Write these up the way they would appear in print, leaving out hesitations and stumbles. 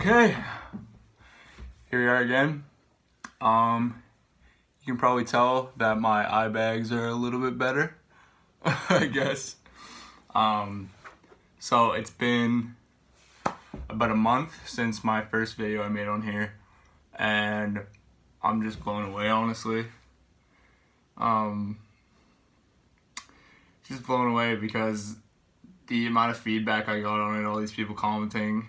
Okay, here we are again. You can probably tell that my eye bags are a little bit better, I guess. So it's been about a month since my first video I made on here, and I'm just blown away, honestly. Just blown away because the amount of feedback I got on it, all these people commenting,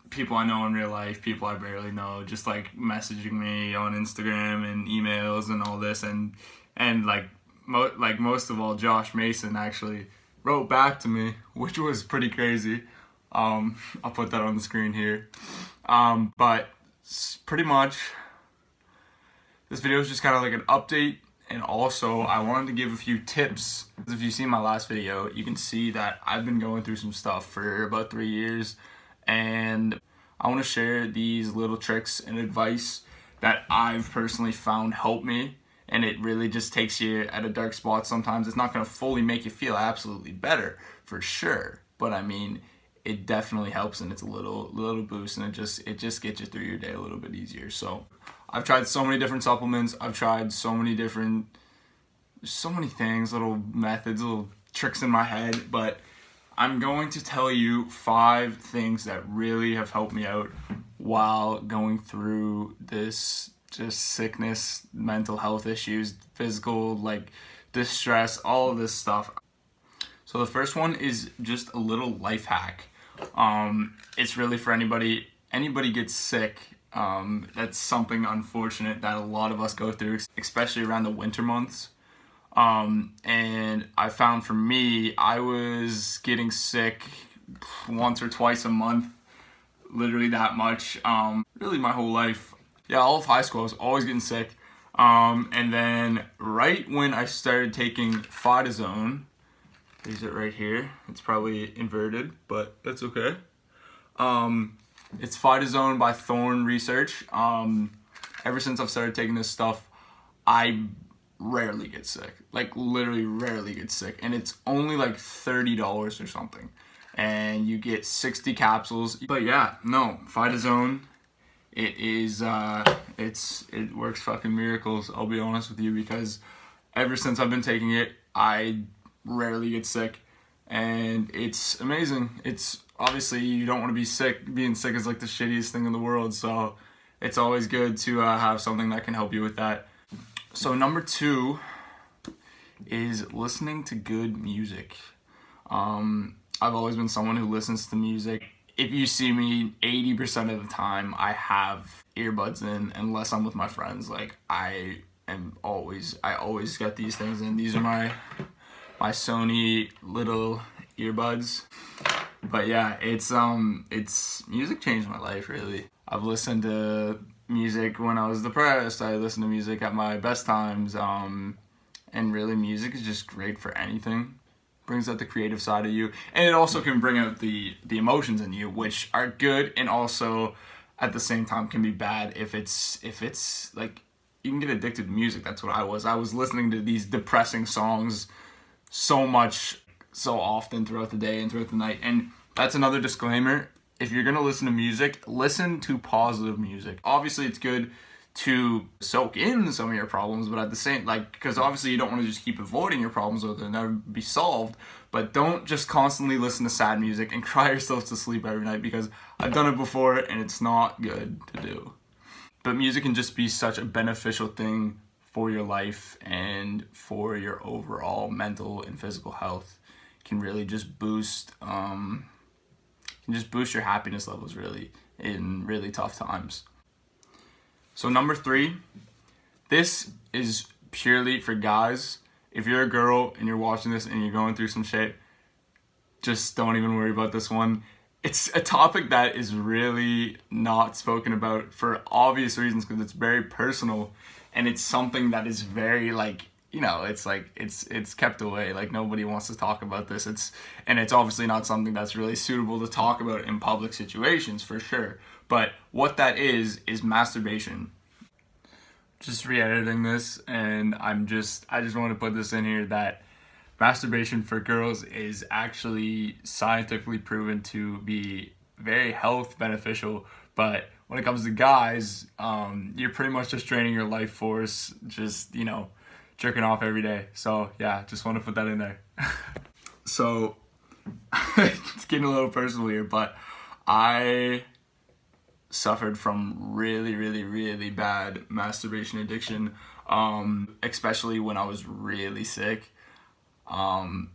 people I know in real life, people I barely know, just like messaging me on Instagram and emails and all this, and most of all, Josh Mason actually wrote back to me, which was pretty crazy. I'll put that on the screen here. But pretty much, this video is just kind of like an update, and also I wanted to give a few tips. If you've seen my last video, you can see that I've been going through some stuff for about 3 years, and I want to share these little tricks and advice that I've personally found help me. And it really just takes you at a dark spot sometimes. It's not going to fully make you feel absolutely better, for sure, but I mean, it definitely helps, and it's a little boost, and it just gets you through your day a little bit easier. So I've tried so many different supplements. I've tried so many things, little methods, little tricks in my head, but I'm going to tell you 5 things that really have helped me out while going through this just sickness, mental health issues, physical, like distress, all of this stuff. So the first one is just a little life hack. It's really for anybody gets sick. That's something unfortunate that a lot of us go through, especially around the winter months. And I found for me, I was getting sick once or twice a month, literally that much, really my whole life. Yeah, all of high school, I was always getting sick. And then right when I started taking Fidazone, there's it right here. It's probably inverted, but that's okay. It's Fidazone by Thorne Research. Ever since I've started taking this stuff, I rarely get sick. Like literally rarely get sick. And it's only like $30 or something. And you get 60 capsules. But yeah, no, Fidazone, it works fucking miracles, I'll be honest with you, because ever since I've been taking it, I rarely get sick, and it's amazing. It's obviously, you don't want to be sick. Being sick is like the shittiest thing in the world, so it's always good to have something that can help you with that. So number 2 is listening to good music. I've always been someone who listens to music. If you see me, 80% of the time I have earbuds in, unless I'm with my friends. Like I always get these things in. These are my Sony little earbuds. But yeah, it's music changed my life, really. I've listened to music when I was depressed. I listened to music at my best times. And really, music is just great for anything. Brings out the creative side of you, and it also can bring out the emotions in you, which are good, and also at the same time can be bad if it's like, you can get addicted to music. That's what I was listening to these depressing songs so much, so often throughout the day and throughout the night. And that's another disclaimer: if you're gonna listen to music, listen to positive music. Obviously it's good to soak in some of your problems, but at the same, because obviously you don't want to just keep avoiding your problems or they'll never be solved, but don't just constantly listen to sad music and cry yourself to sleep every night, because I've done it before and it's not good to do. But music can just be such a beneficial thing for your life and for your overall mental and physical health. It can really just boost your happiness levels, really, in really tough times. So number 3, this is purely for guys. If you're a girl and you're watching this and you're going through some shit, just don't even worry about this one. It's a topic that is really not spoken about for obvious reasons, because it's very personal, and it's something that is very it's kept away. Like nobody wants to talk about this. It's obviously not something that's really suitable to talk about in public situations, for sure. But what that is masturbation. Just re-editing this, and I just want to put this in here that masturbation for girls is actually scientifically proven to be very health beneficial. But when it comes to guys, you're pretty much just draining your life force, just, jerking off every day. So yeah, just want to put that in there. So it's getting a little personal here, but I suffered from really, really, really bad masturbation addiction, especially when I was really sick. And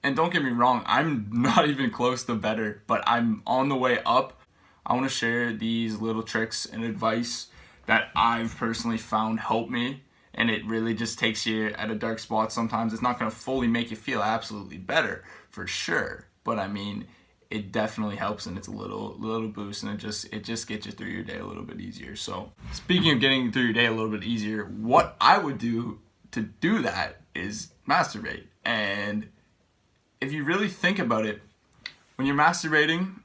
don't get me wrong, I'm not even close to better, but I'm on the way up. I want to share these little tricks and advice that I've personally found help me, and it really just takes you at a dark spot sometimes. It's not going to fully make you feel absolutely better, for sure, but I mean, it definitely helps, and it's a little boost, and it just gets you through your day a little bit easier. So speaking of getting through your day a little bit easier, what I would do to do that is masturbate. And if you really think about it, when you're masturbating,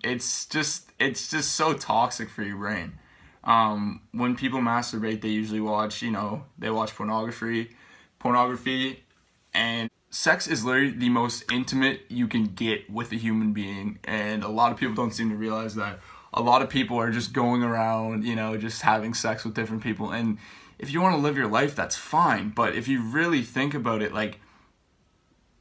it's just so toxic for your brain. When people masturbate, they usually watch, they watch pornography, and sex is literally the most intimate you can get with a human being. And a lot of people don't seem to realize that. A lot of people are just going around, just having sex with different people. And if you want to live your life, that's fine. But if you really think about it, like,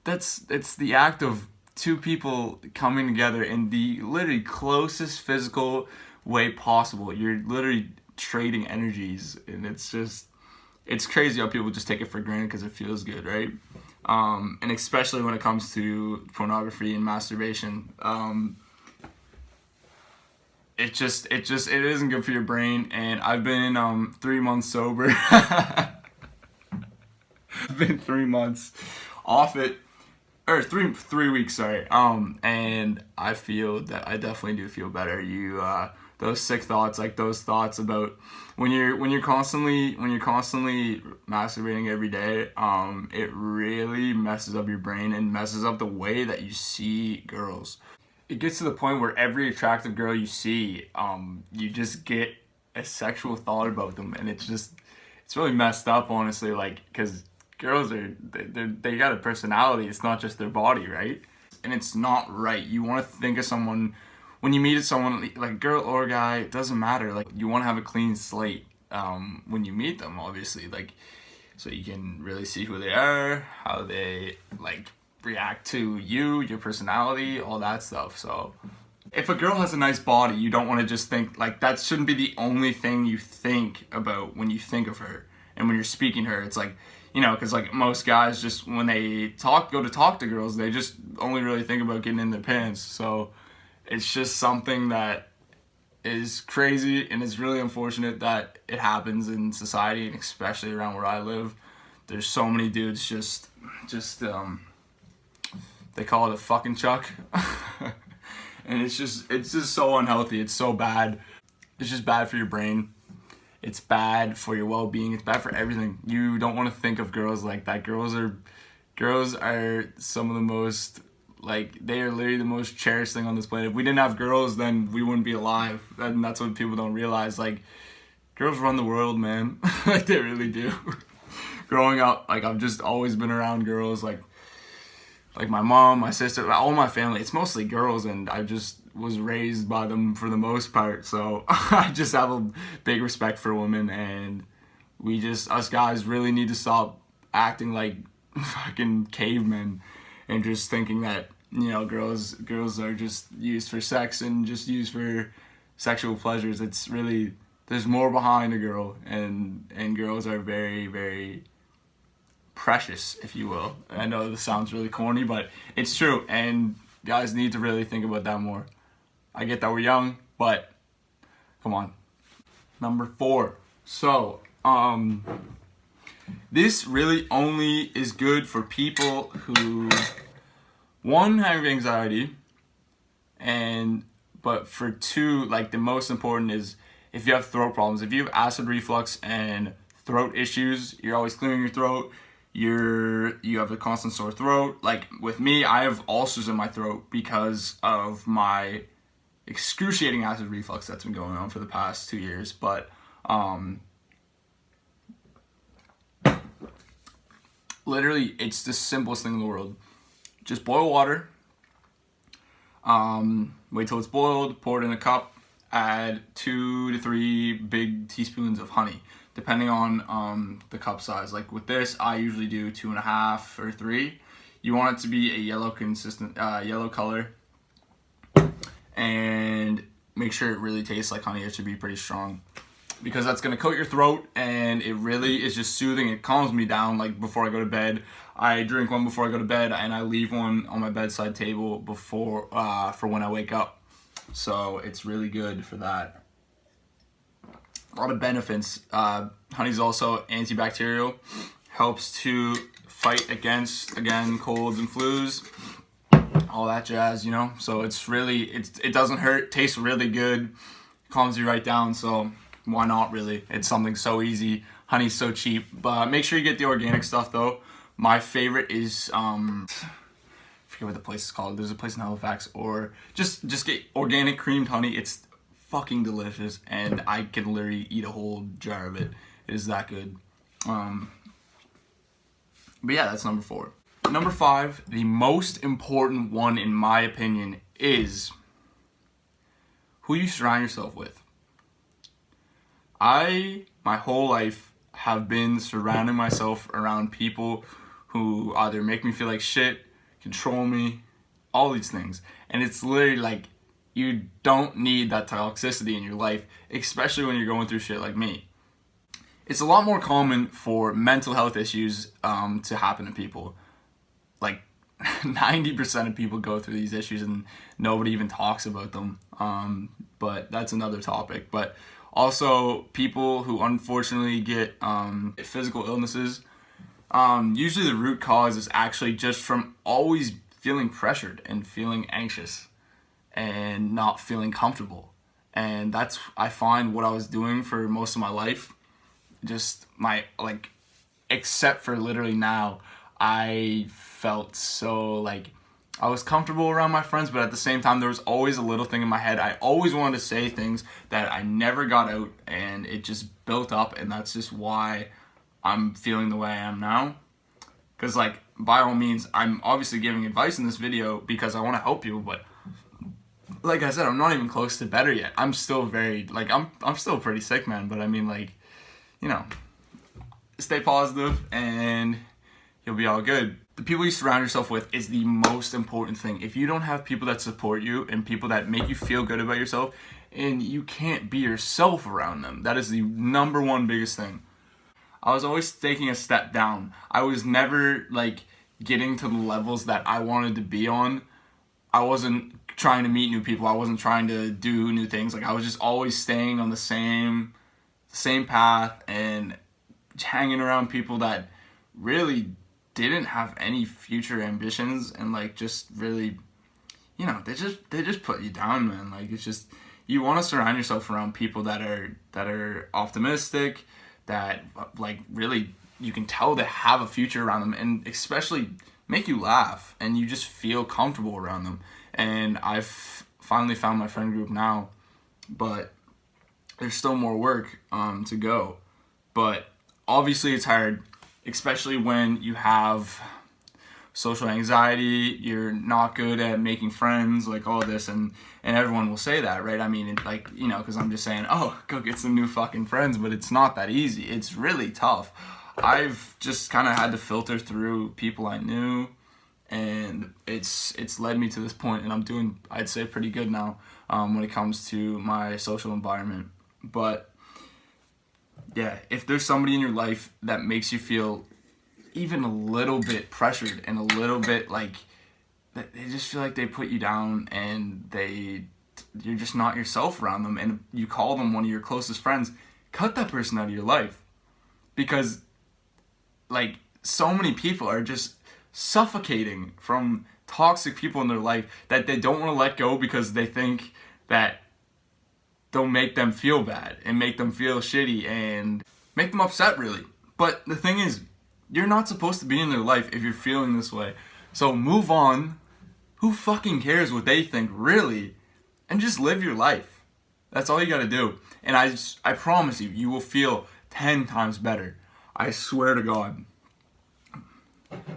it's the act of two people coming together in the literally closest physical way possible. You're literally trading energies, and it's crazy how people just take it for granted because it feels good, right? And especially when it comes to pornography and masturbation, it isn't good for your brain. And I've been 3 months sober. I've been 3 months off it, or 3 weeks, sorry. And I feel that I definitely do feel better. Those sick thoughts, like those thoughts about when you're constantly masturbating every day, it really messes up your brain and messes up the way that you see girls. It gets to the point where every attractive girl you see, you just get a sexual thought about them, and it's really messed up, honestly, like, because girls they got a personality. It's not just their body, right? And it's not right. You want to think of someone, when you meet someone, like girl or guy, it doesn't matter. Like, you want to have a clean slate when you meet them, obviously, like, so you can really see who they are, how they like react to you, your personality, all that stuff. So if a girl has a nice body, you don't want to just think, like, that shouldn't be the only thing you think about when you think of her and when you're speaking to her. It's like, because like most guys, just when they go to talk to girls, they just only really think about getting in their pants. So it's just something that is crazy, and it's really unfortunate that it happens in society, and especially around where I live. There's so many dudes just they call it a fucking chuck. And it's just so unhealthy. It's so bad. It's just bad for your brain. It's bad for your well-being. It's bad for everything. You don't want to think of girls like that. Girls are some of the most, like, they are literally the most cherished thing on this planet. If we didn't have girls, then we wouldn't be alive. And that's what people don't realize. Like, girls run the world, man. Like, they really do. Growing up, like, I've just always been around girls, like my mom, my sister, all my family. It's mostly girls, and I just was raised by them for the most part. So I just have a big respect for women, and us guys really need to stop acting like fucking cavemen and just thinking that, girls are just used for sex and just used for sexual pleasures. It's really, there's more behind a girl, and girls are very, very precious, if you will. I know this sounds really corny, but it's true, and guys need to really think about that more. I get that we're young, but come on. Number 4. So, this really only is good for people who, one, have anxiety, but for 2, like, the most important is if you have throat problems. If you have acid reflux and throat issues, you're always clearing your throat, you have a constant sore throat. Like with me, I have ulcers in my throat because of my excruciating acid reflux that's been going on for the past 2 years. But literally, it's the simplest thing in the world. Just boil water, Wait till it's boiled, pour it in a cup, add 2 to 3 big teaspoons of honey, depending on the cup size. Like with this, I usually do 2.5 or 3. You want it to be a yellow color, and make sure it really tastes like honey. It should be pretty strong, because that's gonna coat your throat, and it really is just soothing. It calms me down. Like before I go to bed, I drink one before I go to bed, and I leave one on my bedside table before for when I wake up. So it's really good for that. A lot of benefits. Honey's also antibacterial, helps to fight against, again, colds and flus, all that jazz, you know. So it's really, it doesn't hurt, tastes really good, calms you right down. So why not, really? It's something so easy. Honey's so cheap. But make sure you get the organic stuff though. My favorite is I forget what the place is called. There's a place in Halifax. Or just get organic creamed honey. It's fucking delicious, and I can literally eat a whole jar of it. It is that good. But yeah, that's number 4. Number 5, the most important one in my opinion, is who you surround yourself with. My whole life, have been surrounding myself around people who either make me feel like shit, control me, all these things. And it's literally like, you don't need that toxicity in your life, especially when you're going through shit like me. It's a lot more common for mental health issues to happen to people. Like 90% of people go through these issues and nobody even talks about them. But that's another topic. But also people who unfortunately get physical illnesses. Usually the root cause is actually just from always feeling pressured and feeling anxious and not feeling comfortable. And that's, I find, what I was doing for most of my life. Just except for literally now, I felt so I was comfortable around my friends, but at the same time, there was always a little thing in my head. I always wanted to say things that I never got out, and it just built up, and that's just why I'm feeling the way I am now. Because, by all means, I'm obviously giving advice in this video because I want to help people, but like I said, I'm not even close to better yet. I'm still very, I'm still pretty sick, man, but I mean, stay positive, and you'll be all good. The people you surround yourself with is the most important thing. If you don't have people that support you and people that make you feel good about yourself, and you can't be yourself around them, that is the number one biggest thing. I was always taking a step down. I was never getting to the levels that I wanted to be on. I wasn't trying to meet new people. I wasn't trying to do new things. I was just always staying on the same path and hanging around people that really didn't have any future ambitions, and just really, they just put you down, man. It's just, you want to surround yourself around people that are optimistic, that really you can tell they have a future around them, and especially make you laugh, and you just feel comfortable around them. And I've finally found my friend group now, but there's still more work to go. But obviously it's hard, especially when you have social anxiety, you're not good at making friends, all this, and everyone will say that, right? I mean, because I'm just saying, oh, go get some new fucking friends, but it's not that easy. It's really tough. I've just kind of had to filter through people I knew, and it's led me to this point, and I'm doing, I'd say, pretty good now when it comes to my social environment. But yeah, if there's somebody in your life that makes you feel even a little bit pressured and a little bit that they just feel like they put you down, and you're just not yourself around them, and you call them one of your closest friends, cut that person out of your life. Because so many people are just suffocating from toxic people in their life that they don't want to let go, because they think that they'll make them feel bad and make them feel shitty and make them upset, really. But the thing is, you're not supposed to be in their life if you're feeling this way. So move on. Who fucking cares what they think, really? And just live your life. That's all you gotta do. And I promise you, you will feel 10 times better. I swear to God.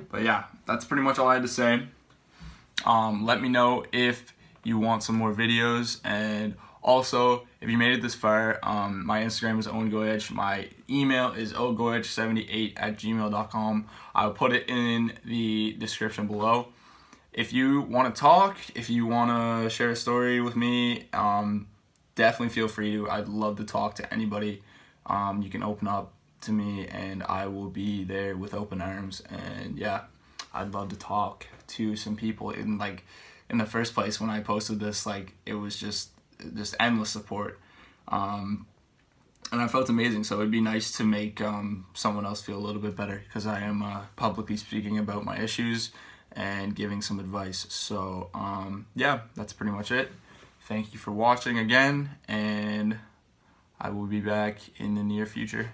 But yeah, that's pretty much all I had to say. Let me know if you want some more videos. And also, if you made it this far, my Instagram is owengoyech. My email is ogoyech78@gmail.com. I'll put it in the description below. If you want to talk, if you want to share a story with me, definitely feel free to. I'd love to talk to anybody. You can open up to me and I will be there with open arms. And yeah, I'd love to talk to some people. In the first place, when I posted this, it was just endless support, and I felt amazing. So it'd be nice to make someone else feel a little bit better, because I am publicly speaking about my issues and giving some advice. So yeah, that's pretty much it. Thank you for watching again, and I will be back in the near future.